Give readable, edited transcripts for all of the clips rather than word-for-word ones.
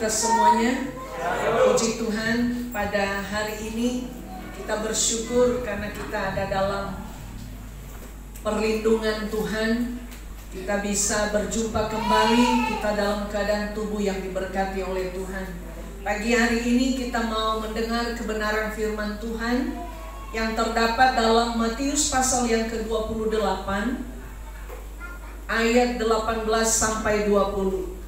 kita semuanya. Puji Tuhan, pada hari ini kita bersyukur karena kita ada dalam perlindungan Tuhan. Kita bisa berjumpa kembali, kita dalam keadaan tubuh yang diberkati oleh Tuhan. Pagi hari ini kita mau mendengar kebenaran firman Tuhan yang terdapat dalam Matius pasal yang ke-28 ayat 18 sampai 20.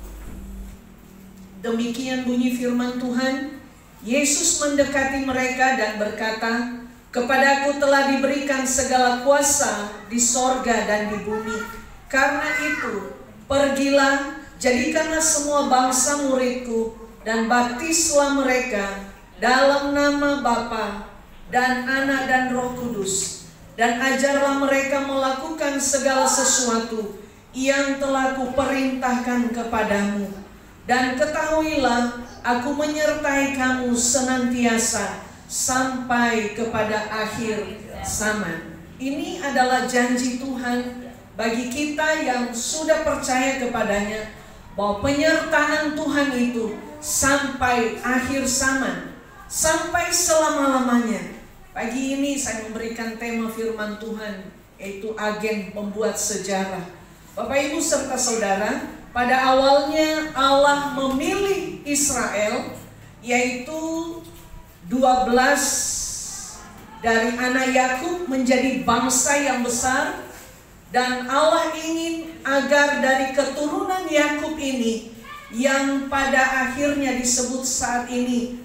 Demikian bunyi firman Tuhan. Yesus mendekati mereka dan berkata, "Kepadaku telah diberikan segala kuasa di sorga dan di bumi. Karena itu, pergilah, jadikanlah semua bangsa muridku, dan baptislah mereka dalam nama Bapa dan Anak dan Roh Kudus. Dan ajarlah mereka melakukan segala sesuatu yang telah kuperintahkan kepadamu. Dan ketahuilah, aku menyertai kamu senantiasa sampai kepada akhir zaman." Ini adalah janji Tuhan bagi kita yang sudah percaya kepadanya, bahwa penyertaan Tuhan itu sampai akhir zaman, sampai selama-lamanya. Pagi ini saya memberikan tema firman Tuhan, yaitu agen pembuat sejarah. Bapak, Ibu, serta saudara, pada awalnya Allah memilih Israel, yaitu 12 dari anak Yakub menjadi bangsa yang besar. Dan Allah ingin agar dari keturunan Yakub ini, yang pada akhirnya disebut saat ini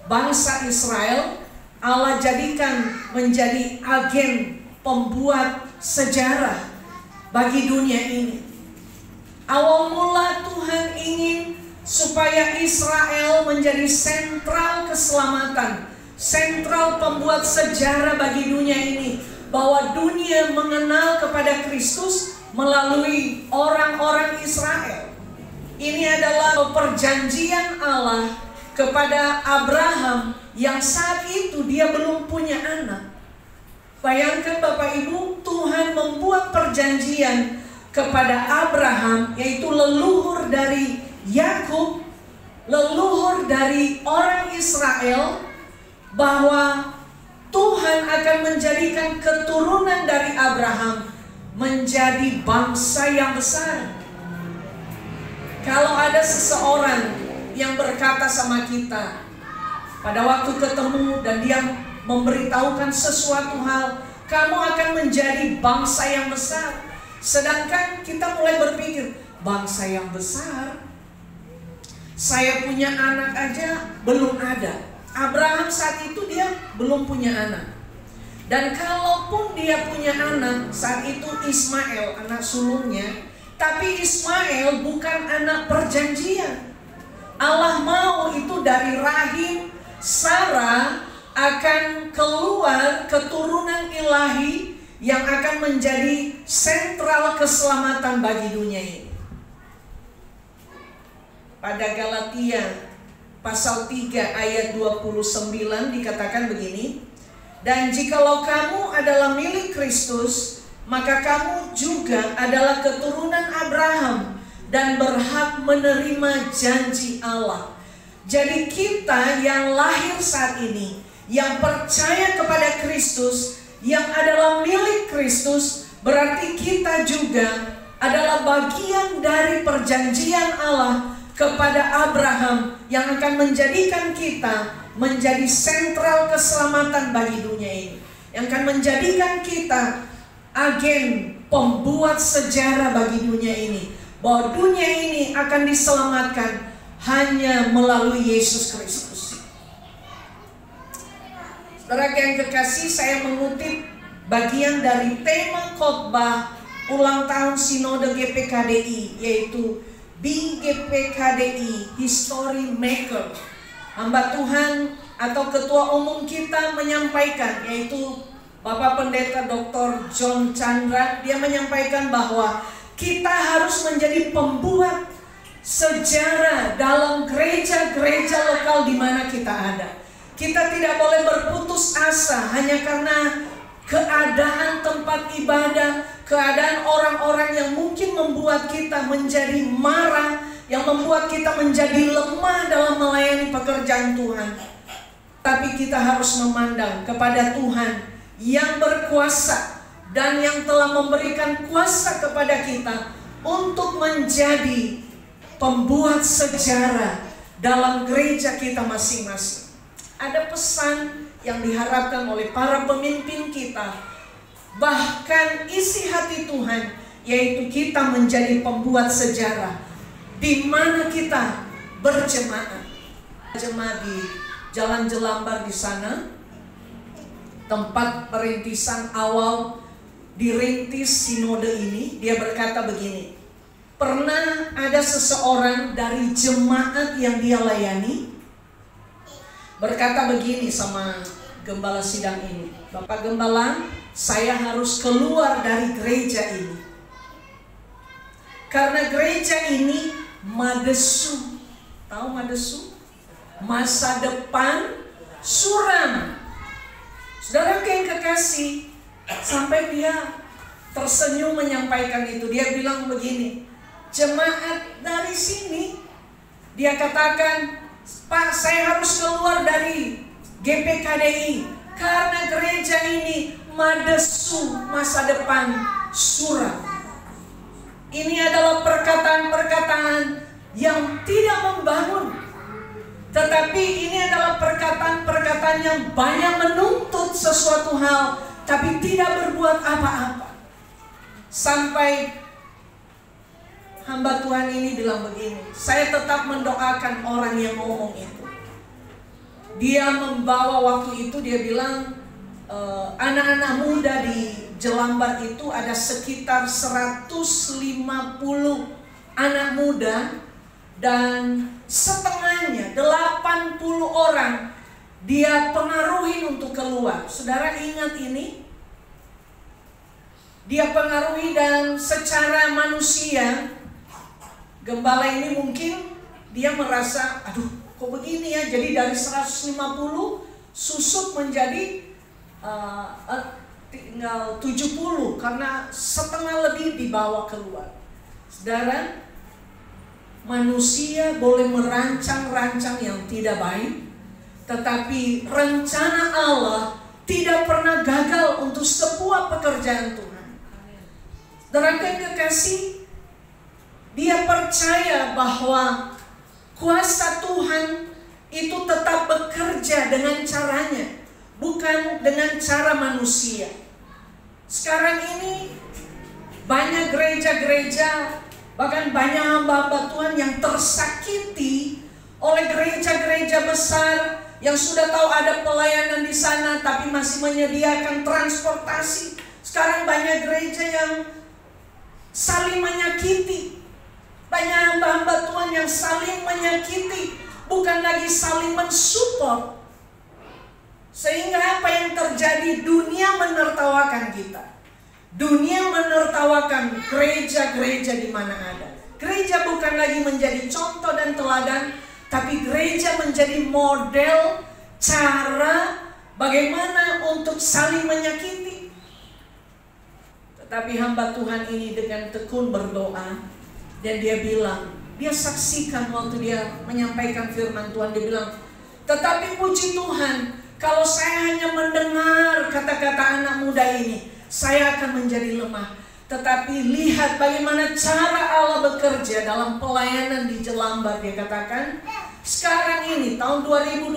bangsa Israel, Allah jadikan menjadi agen pembuat sejarah bagi dunia ini. Awal mula Tuhan ingin supaya Israel menjadi sentral keselamatan, sentral pembuat sejarah bagi dunia ini, bahwa dunia mengenal kepada Kristus melalui orang-orang Israel. Ini adalah perjanjian Allah kepada Abraham yang saat itu dia belum punya anak. Bayangkan Bapak Ibu, Tuhan membuat perjanjian kepada Abraham, yaitu leluhur dari Yakub, leluhur dari orang Israel, bahwa Tuhan akan menjadikan keturunan dari Abraham menjadi bangsa yang besar. Kalau ada seseorang yang berkata sama kita pada waktu ketemu dan dia memberitahukan sesuatu hal, "Kamu akan menjadi bangsa yang besar." Sedangkan kita mulai berpikir, bangsa yang besar, saya punya anak aja belum ada. Abraham saat itu dia belum punya anak. Dan kalaupun dia punya anak, saat itu Ismail anak sulungnya. Tapi Ismail bukan anak perjanjian. Allah mau itu dari rahim Sarah akan keluar keturunan ilahi yang akan menjadi sentral keselamatan bagi dunia ini. Pada Galatia pasal 3 ayat 29 dikatakan begini, "Dan jikalau kamu adalah milik Kristus, maka kamu juga adalah keturunan Abraham dan berhak menerima janji Allah." Jadi kita yang lahir saat ini, yang percaya kepada Kristus, yang adalah milik Kristus, berarti kita juga adalah bagian dari perjanjian Allah kepada Abraham yang akan menjadikan kita menjadi sentral keselamatan bagi dunia ini, yang akan menjadikan kita agen pembuat sejarah bagi dunia ini, bahwa dunia ini akan diselamatkan hanya melalui Yesus Kristus. Saudara yang kekasih, saya mengutip bagian dari tema khotbah ulang tahun Sinode GPKDI, yaitu Being GPKDI History Maker. Hamba Tuhan atau ketua umum kita menyampaikan, yaitu Bapak Pendeta Dr. John Chandra. Dia menyampaikan bahwa kita harus menjadi pembuat sejarah dalam gereja-gereja lokal di mana kita ada. Kita tidak boleh berputus asa hanya karena keadaan tempat ibadah, keadaan orang-orang yang mungkin membuat kita menjadi marah yang membuat kita menjadi lemah dalam melayani pekerjaan Tuhan. Tapi kita harus memandang kepada Tuhan yang berkuasa dan yang telah memberikan kuasa kepada kita untuk menjadi pembuat sejarah dalam gereja kita masing-masing. Ada pesan yang diharapkan oleh para pemimpin kita, bahkan isi hati Tuhan, yaitu kita menjadi pembuat sejarah di mana kita berjemaat. Jemaat di Jalan Jelambar di sana, tempat perintisan awal dirintis sinode ini. Dia berkata begini, pernah ada seseorang dari jemaat yang dia layani berkata begini sama gembala sidang ini, Bapak Gembala, saya harus keluar dari gereja ini karena gereja ini madesu. Tahu madesu? Masa depan suram. Saudara yang kekasih, sampai dia tersenyum menyampaikan itu. Dia bilang begini, jemaat dari sini, dia katakan, Pak, saya harus keluar dari GPKDI karena gereja ini madesu, masa depan suram. Ini adalah perkataan-perkataan yang tidak membangun, tetapi ini adalah perkataan-perkataan yang banyak menuntut sesuatu hal, tapi tidak berbuat apa-apa. Sampai hamba Tuhan ini bilang begini, saya tetap mendoakan orang yang ngomong itu. Dia membawa waktu itu, dia bilang anak-anak muda di Jelambar itu ada sekitar 150 anak muda, dan setengahnya 80 orang dia pengaruhi untuk keluar. Saudara ingat ini? Dia pengaruhi, dan secara manusia gembala ini mungkin dia merasa, aduh kok begini ya. Jadi dari 150 susut menjadi tinggal 70 karena setengah lebih dibawa keluar. Saudara, manusia boleh merancang-rancang yang tidak baik, tetapi rencana Allah tidak pernah gagal untuk sebuah pekerjaan Tuhan. Saudara yang kekasih, dia percaya bahwa kuasa Tuhan itu tetap bekerja dengan caranya, bukan dengan cara manusia. Sekarang ini banyak gereja-gereja, bahkan banyak hamba-hamba Tuhan yang tersakiti oleh gereja-gereja besar yang sudah tahu ada pelayanan di sana tapi masih menyediakan transportasi. Sekarang banyak gereja yang saling menyakiti. Banyak hamba-hamba Tuhan yang saling menyakiti, bukan lagi saling mensupport. Sehingga apa yang terjadi? Dunia menertawakan kita. Dunia menertawakan gereja-gereja di mana ada. Gereja bukan lagi menjadi contoh dan teladan, tapi gereja menjadi model cara bagaimana untuk saling menyakiti. Tetapi hamba Tuhan ini dengan tekun berdoa, dan dia bilang, dia saksikan waktu dia menyampaikan firman Tuhan, dia bilang, tetapi puji Tuhan, kalau saya hanya mendengar kata-kata anak muda ini, saya akan menjadi lemah. Tetapi lihat bagaimana cara Allah bekerja dalam pelayanan di Jelambar. Dia katakan, sekarang ini tahun 2025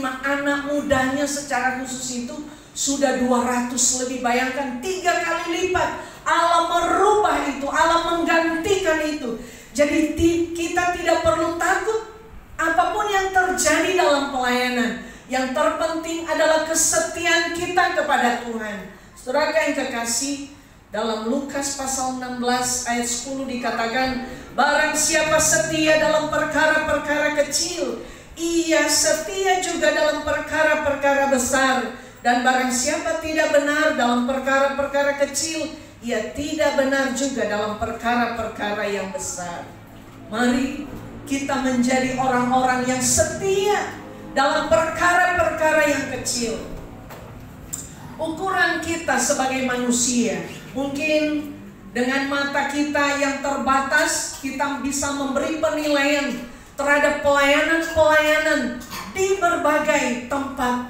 anak mudanya secara khusus itu sudah 200 lebih. Bayangkan 3 kali lipat. Allah merubah itu, Allah menggantikan itu. Jadi kita tidak perlu takut apapun yang terjadi dalam pelayanan. Yang terpenting adalah kesetiaan kita kepada Tuhan. Saudara yang kekasih, dalam Lukas pasal 16 ayat 10 dikatakan, barang siapa setia dalam perkara-perkara kecil, ia setia juga dalam perkara-perkara besar. Dan barang siapa tidak benar dalam perkara-perkara kecil, ia tidak benar juga dalam perkara-perkara yang besar. Mari kita menjadi orang-orang yang setia dalam perkara-perkara yang kecil. Ukuran kita sebagai manusia mungkin Dengan mata kita yang terbatas, kita bisa memberi penilaian terhadap pelayanan-pelayanan di berbagai tempat.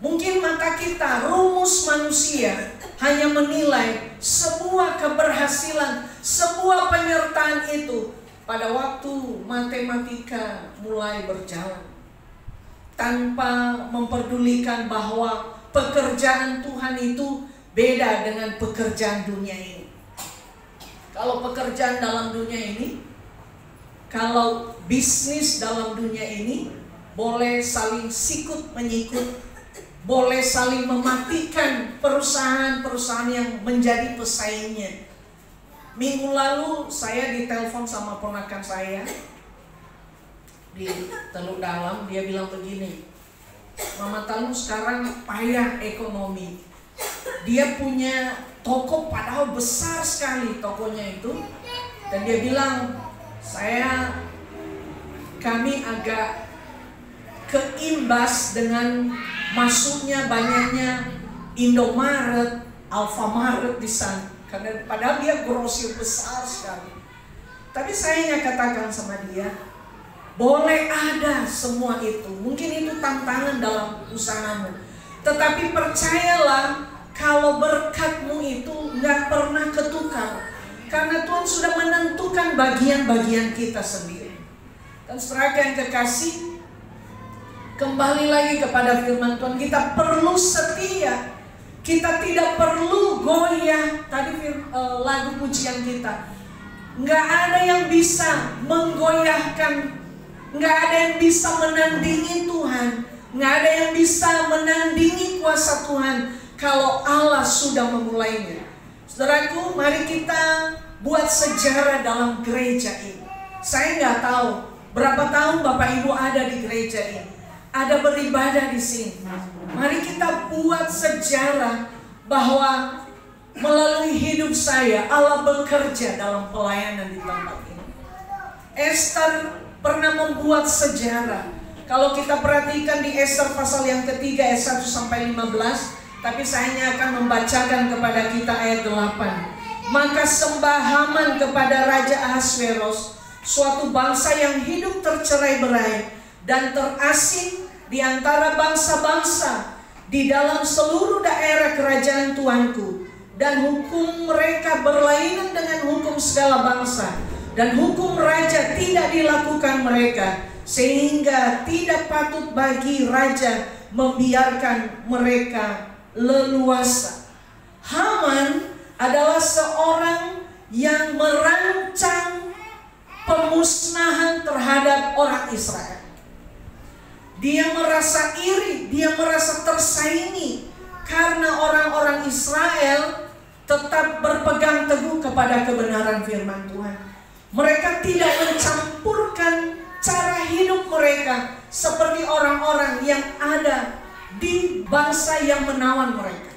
Mungkin mata kita, rumus manusia, hanya menilai sebuah keberhasilan, sebuah penyertaan itu pada waktu matematika mulai berjalan, tanpa memperdulikan bahwa pekerjaan Tuhan itu beda dengan pekerjaan dunia ini. Kalau pekerjaan dalam dunia ini, kalau bisnis dalam dunia ini, boleh saling sikut menyikut, boleh saling mematikan perusahaan-perusahaan yang menjadi pesaingnya. Minggu lalu saya ditelepon sama ponakan saya di Teluk Dalam. Dia bilang begini, Mama Talu sekarang payah ekonomi. Dia punya toko padahal besar sekali tokonya itu. Dan dia bilang, kami agak keimbas dengan masuknya banyaknya Indomaret, Alfamaret di sana. Karena padahal dia grosir besar sekali. Tapi saya katakan sama dia, boleh ada semua itu. Mungkin itu tantangan dalam usahamu. Tetapi percayalah, kalau berkatmu itu nggak pernah ketukar. Karena Tuhan sudah menentukan bagian-bagian kita sendiri. Dan saudara yang kekasih, kembali lagi kepada firman Tuhan, kita perlu setia. Kita tidak perlu goyah. Tadi lagu pujian kita, nggak ada yang bisa menggoyahkan, nggak ada yang bisa menandingi Tuhan, nggak ada yang bisa menandingi kuasa Tuhan kalau Allah sudah memulainya. Saudaraku, mari kita buat sejarah dalam gereja ini. Saya nggak tahu berapa tahun Bapak Ibu ada di gereja ini, ada beribadah di sini. Mari kita buat sejarah bahwa melalui hidup saya Allah bekerja dalam pelayanan di tempat ini. Esther pernah membuat sejarah. Kalau kita perhatikan di Esther pasal yang ketiga ayat 1 sampai 15, tapi saya akan membacakan kepada kita ayat 8. Maka sembah Haman kepada Raja Ahasveros, suatu bangsa yang hidup tercerai-berai dan terasing di antara bangsa-bangsa di dalam seluruh daerah kerajaan Tuanku, dan hukum mereka berlainan dengan hukum segala bangsa, dan hukum raja tidak dilakukan mereka, sehingga tidak patut bagi raja membiarkan mereka leluasa. Haman adalah seorang yang merancang pemusnahan terhadap orang Israel. Dia merasa iri, dia merasa tersaingi karena orang-orang Israel tetap berpegang teguh kepada kebenaran firman Tuhan. Mereka tidak mencampurkan cara hidup mereka seperti orang-orang yang ada di bangsa yang menawan mereka.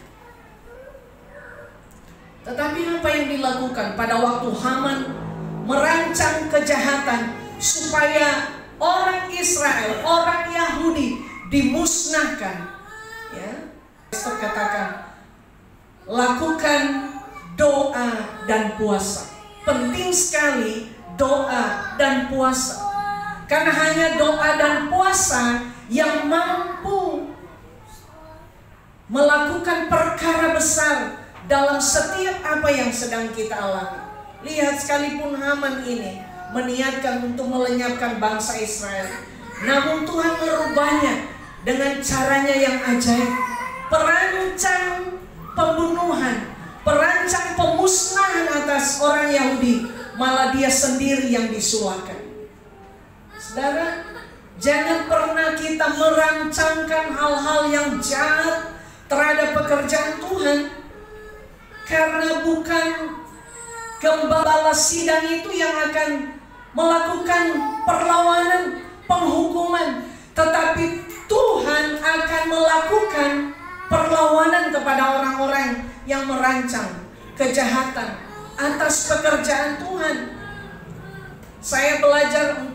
Tetapi apa yang dilakukan pada waktu Haman merancang kejahatan supaya orang Israel, orang Yahudi dimusnahkan, ya, Esther katakan, lakukan doa dan puasa. Penting sekali doa dan puasa, karena hanya doa dan puasa yang mampu melakukan perkara besar dalam setiap apa yang sedang kita alami. Lihat, sekalipun Haman ini meniatkan untuk melenyapkan bangsa Israel, namun Tuhan merubahnya dengan caranya yang ajaib. Perancang pembunuhan, perancang pemusnahan atas orang Yahudi, malah dia sendiri yang disulahkan. Saudara, jangan pernah kita merancangkan hal-hal yang jahat terhadap pekerjaan Tuhan, karena bukan gembala sidang itu yang akan melakukan perlawanan, penghukuman, tetapi Tuhan akan melakukan perlawanan kepada orang-orang yang merancang kejahatan atas pekerjaan Tuhan. Saya belajar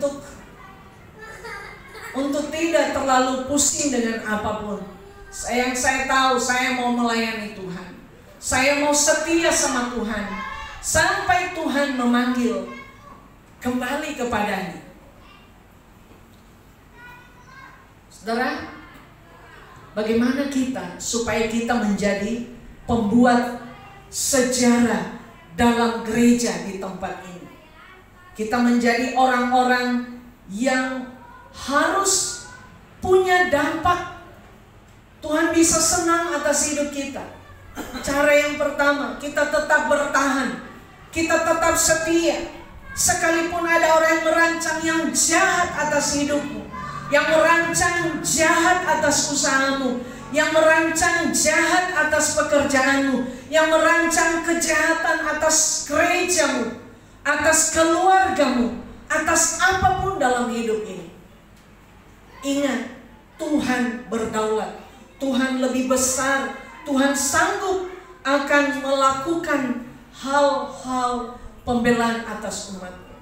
untuk tidak terlalu pusing dengan apapun. Yang saya tahu, saya mau melayani Tuhan, saya mau setia sama Tuhan. sampai Tuhan memanggil kembali kepadanya. Saudara, bagaimana kita supaya kita menjadi pembuat sejarah dalam gereja di tempat ini? Kita menjadi orang-orang yang harus punya dampak. Tuhan bisa senang atas hidup kita. Cara yang pertama, kita tetap bertahan, kita tetap setia. Sekalipun ada orang yang merancang yang jahat atas hidupmu, yang merancang jahat atas usahamu, yang merancang jahat atas pekerjaanmu, yang merancang kejahatan atas gerejamu, atas keluargamu, atas apapun dalam hidup ini. Ingat, Tuhan berdaulat. Tuhan lebih besar. Tuhan sanggup akan melakukan hal-hal pembelaan atas umatmu.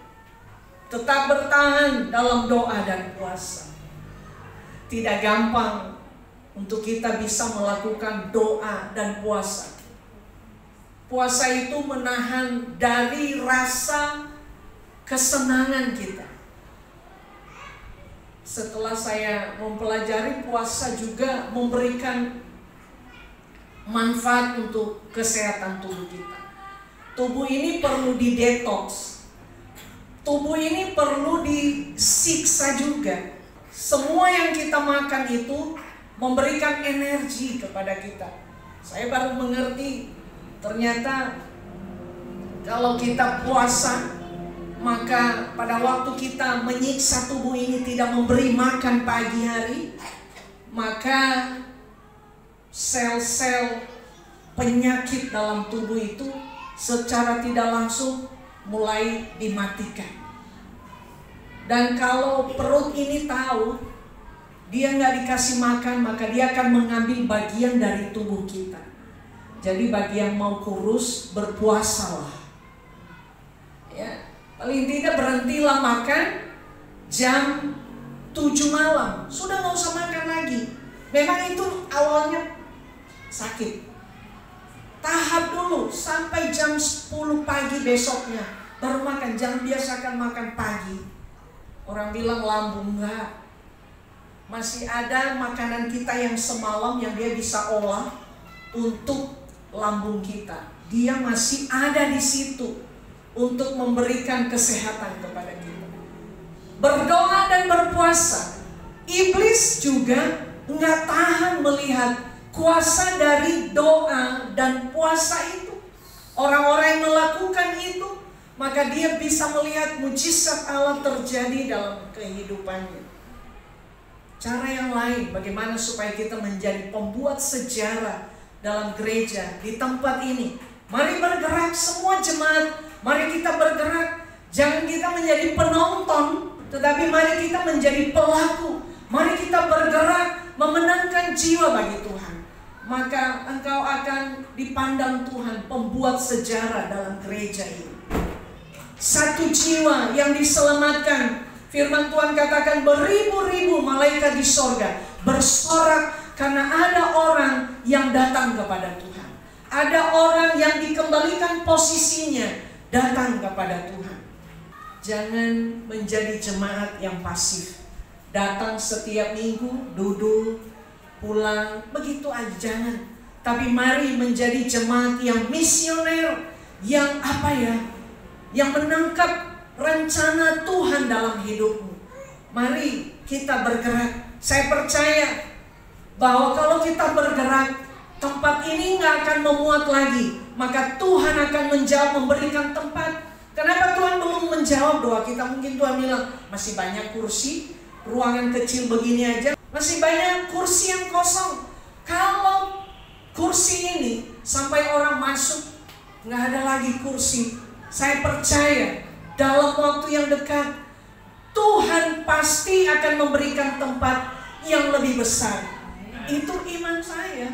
Tetap bertahan dalam doa dan puasa. Tidak gampang untuk kita bisa melakukan doa dan puasa. Puasa itu menahan dari rasa kesenangan kita. Setelah saya mempelajari, puasa juga memberikan manfaat untuk kesehatan tubuh kita. Tubuh ini perlu didetoks. Tubuh ini perlu disiksa juga. Semua yang kita makan itu memberikan energi kepada kita. Saya baru mengerti, ternyata kalau kita puasa, maka pada waktu kita menyiksa tubuh ini tidak memberi makan pagi hari, maka sel-sel penyakit dalam tubuh itu secara tidak langsung mulai dimatikan. Dan kalau perut ini tahu dia nggak dikasih makan, maka dia akan mengambil bagian dari tubuh kita. Jadi bagi yang mau kurus, berpuasalah. Ya, paling tidak berhentilah makan jam 7 malam. Sudah nggak usah makan lagi. Memang itu awalnya sakit. Tahap dulu sampai jam 10 pagi besoknya baru makan. Jangan biasakan makan pagi. Orang bilang lambung, enggak. Masih ada makanan kita yang semalam yang dia bisa olah untuk lambung kita. Dia masih ada di situ untuk memberikan kesehatan kepada kita. Berdoa dan berpuasa. Iblis juga enggak tahan melihat kuasa dari doa dan puasa itu. Orang-orang yang melakukan itu, maka dia bisa melihat mujizat Allah terjadi dalam kehidupannya. Cara yang lain, bagaimana supaya kita menjadi pembuat sejarah dalam gereja di tempat ini. Mari bergerak semua jemaat, mari kita bergerak. Jangan kita menjadi penonton, tetapi mari kita menjadi pelaku. Mari kita bergerak memenangkan jiwa bagi Tuhan. Maka engkau akan dipandang Tuhan pembuat sejarah dalam gereja ini. Satu jiwa yang diselamatkan. Firman Tuhan katakan beribu-ribu malaikat di sorga bersorak karena ada orang yang datang kepada Tuhan. Ada orang yang dikembalikan posisinya datang kepada Tuhan. Jangan menjadi jemaat yang pasif. Datang setiap minggu, duduk, pulang, begitu aja, jangan. Tapi mari menjadi jemaat yang misioner, yang yang menangkap rencana Tuhan dalam hidupmu. Mari kita bergerak. Saya percaya bahwa kalau kita bergerak, tempat ini nggak akan memuat lagi. Maka Tuhan akan menjawab, memberikan tempat. Kenapa Tuhan belum menjawab doa kita? Mungkin Tuhan bilang, masih banyak kursi, ruangan kecil begini aja, masih banyak kursi yang kosong. Kalau kursi ini sampai orang masuk, nggak ada lagi kursi. Saya percaya dalam waktu yang dekat Tuhan pasti akan memberikan tempat yang lebih besar. Itu iman saya.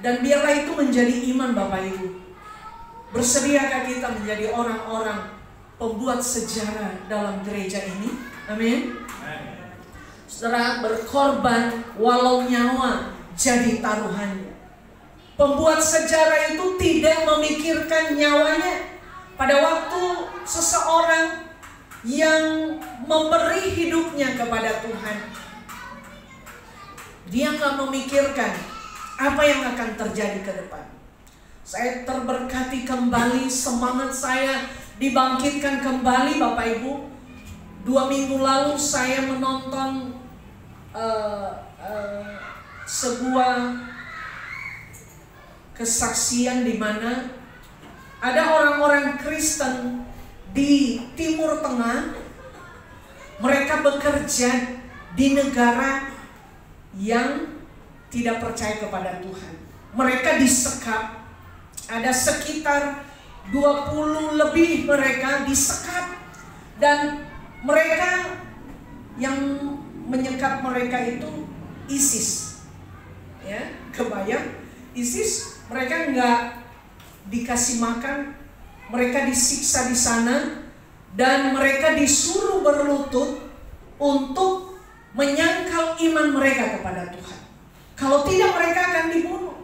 Dan biarlah itu menjadi iman Bapak Ibu. Bersediakah kita menjadi orang-orang pembuat sejarah dalam gereja ini? Amin. Saudara, berkorban walau nyawa jadi taruhannya. Pembuat sejarah itu tidak memikirkan nyawanya, Pada waktu seseorang yang memberi hidupnya kepada Tuhan, dia nggak memikirkan apa yang akan terjadi ke depan. Saya terberkati kembali, semangat saya dibangkitkan kembali Bapak Ibu. 2 minggu lalu saya menonton sebuah kesaksian di mana ada orang-orang Kristen di Timur Tengah. Mereka bekerja di negara yang tidak percaya kepada Tuhan. Mereka disekap. Ada sekitar 20 lebih mereka disekap. Dan mereka yang menyekap mereka itu ISIS. Ya, kebayang? ISIS, mereka nggak dikasih makan, mereka disiksa di sana, dan mereka disuruh berlutut untuk menyangkal iman mereka kepada Tuhan. Kalau tidak, mereka akan dibunuh.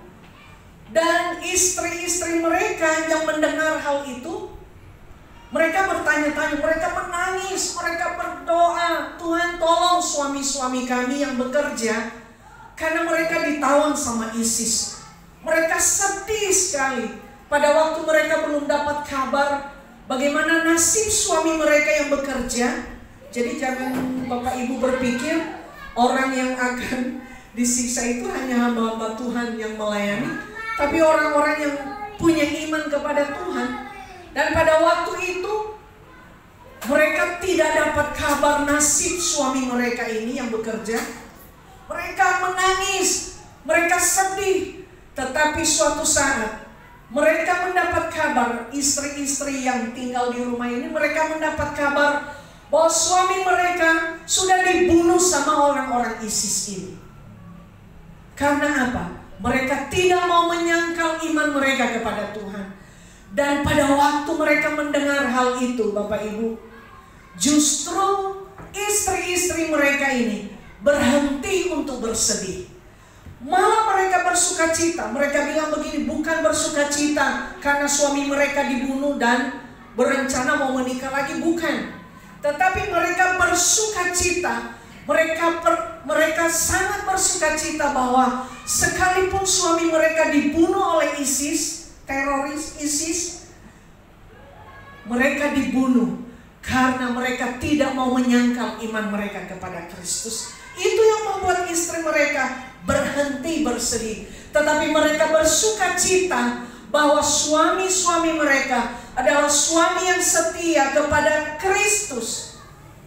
Dan istri-istri mereka yang mendengar hal itu, mereka bertanya-tanya, mereka menangis, mereka berdoa, Tuhan tolong suami-suami kami yang bekerja, karena mereka ditawan sama ISIS. Mereka sedih sekali. Pada waktu mereka belum dapat kabar bagaimana nasib suami mereka yang bekerja. Jadi jangan Bapak Ibu berpikir orang yang akan disiksa itu hanya hamba-hamba Tuhan yang melayani, tapi orang-orang yang punya iman kepada Tuhan. Dan pada waktu itu mereka tidak dapat kabar nasib suami mereka ini yang bekerja. Mereka menangis, mereka sedih. Tetapi suatu saat mereka mendapat kabar, istri-istri yang tinggal di rumah ini, mereka mendapat kabar bahwa suami mereka sudah dibunuh sama orang-orang ISIS ini. Karena apa? Mereka tidak mau menyangkal iman mereka kepada Tuhan. Dan pada waktu mereka mendengar hal itu, Bapak Ibu, justru istri-istri mereka ini berhenti untuk bersedih. Malah mereka bersuka cita. Mereka bilang begini, bukan bersuka cita karena suami mereka dibunuh dan berencana mau menikah lagi, bukan. Tetapi mereka bersuka cita. Mereka sangat bersuka cita bahwa sekalipun suami mereka dibunuh oleh ISIS, teroris ISIS, mereka dibunuh karena mereka tidak mau menyangkal iman mereka kepada Kristus. Itu yang membuat istri mereka berhenti bersedih. Tetapi mereka bersuka cita bahwa suami-suami mereka adalah suami yang setia kepada Kristus.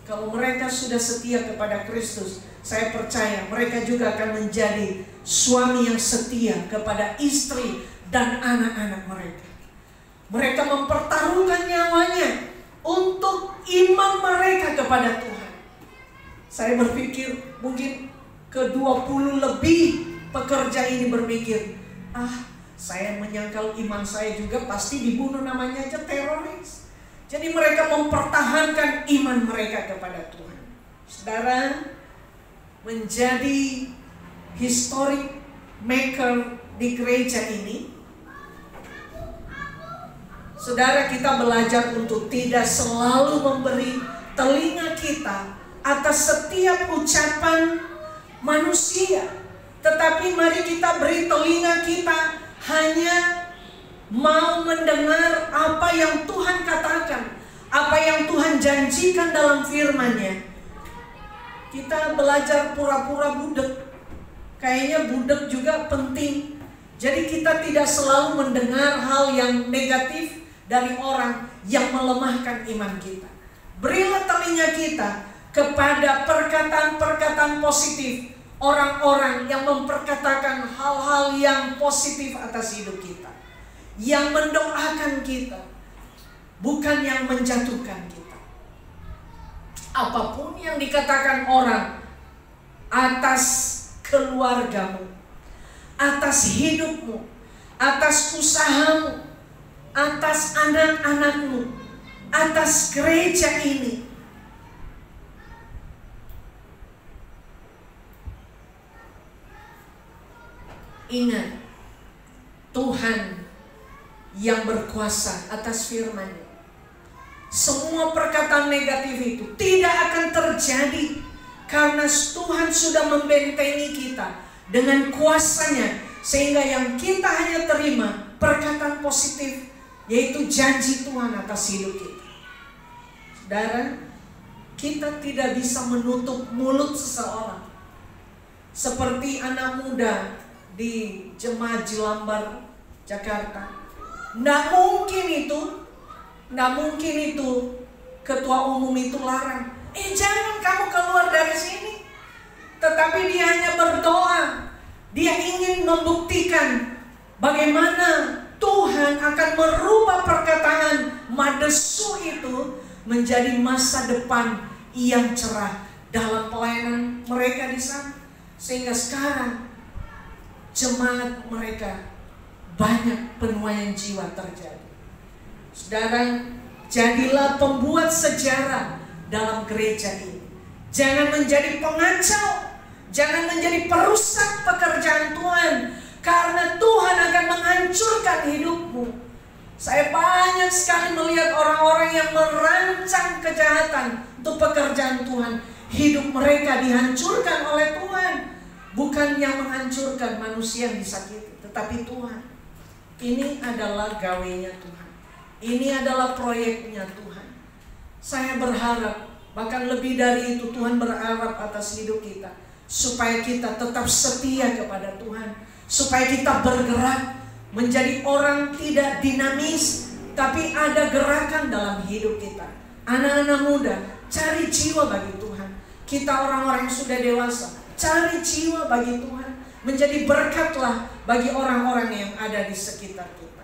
Kalau mereka sudah setia kepada Kristus, saya percaya mereka juga akan menjadi suami yang setia kepada istri dan anak-anak mereka. Mereka mempertaruhkan nyawanya untuk iman mereka kepada Tuhan. Saya berpikir mungkin ke-20 lebih pekerja ini berpikir, saya menyangkal iman saya juga pasti dibunuh, namanya aja teroris. Jadi mereka mempertahankan iman mereka kepada Tuhan. Saudara, menjadi historic maker di gereja ini, saudara, kita belajar untuk tidak selalu memberi telinga kita atas setiap ucapan manusia. Tetapi mari kita beri telinga kita hanya mau mendengar apa yang Tuhan katakan, apa yang Tuhan janjikan dalam firman-Nya. Kita belajar pura-pura budek. Kayaknya budek juga penting. Jadi kita tidak selalu mendengar hal yang negatif dari orang yang melemahkan iman kita. Berilah telinga kita kepada perkataan-perkataan positif, orang-orang yang memperkatakan hal-hal yang positif atas hidup kita, yang mendoakan kita, bukan yang menjatuhkan kita. Apapun yang dikatakan orang atas keluargamu, atas hidupmu, atas usahamu, atas anak-anakmu, atas gereja ini, ingat, Tuhan yang berkuasa atas firman-Nya. semua perkataan negatif itu tidak akan terjadi, karena Tuhan sudah membentengi kita dengan kuasanya, sehingga yang kita hanya terima perkataan positif, yaitu janji Tuhan atas hidup kita. Saudara, kita tidak bisa menutup mulut seseorang. Seperti anak muda di Jemaat Jelambar, Jakarta. Nggak mungkin itu ketua umum itu larang. Jangan kamu keluar dari sini. Tetapi dia hanya berdoa. Dia ingin membuktikan bagaimana Tuhan akan merubah perkataan madesu itu menjadi masa depan yang cerah dalam pelayanan mereka di sana. Sehingga sekarang jemaat mereka banyak penuaian jiwa terjadi. Saudara, jadilah pembuat sejarah dalam gereja ini. Jangan menjadi pengacau, jangan menjadi perusak pekerjaan Tuhan, karena Tuhan akan menghancurkan hidupmu. Saya banyak sekali melihat orang-orang yang merancang kejahatan untuk pekerjaan Tuhan. Hidup mereka dihancurkan oleh Tuhan. Bukan yang menghancurkan manusia yang disakiti, tetapi Tuhan. Ini adalah gawenya Tuhan. Ini adalah proyeknya Tuhan. Saya berharap, bahkan lebih dari itu, Tuhan berharap atas hidup kita, supaya kita tetap setia kepada Tuhan, supaya kita bergerak menjadi orang tidak dinamis, tapi ada gerakan dalam hidup kita. Anak-anak muda, cari jiwa bagi Tuhan. Kita orang-orang yang sudah dewasa, cari jiwa bagi Tuhan. Menjadi berkatlah bagi orang-orang yang ada di sekitar kita.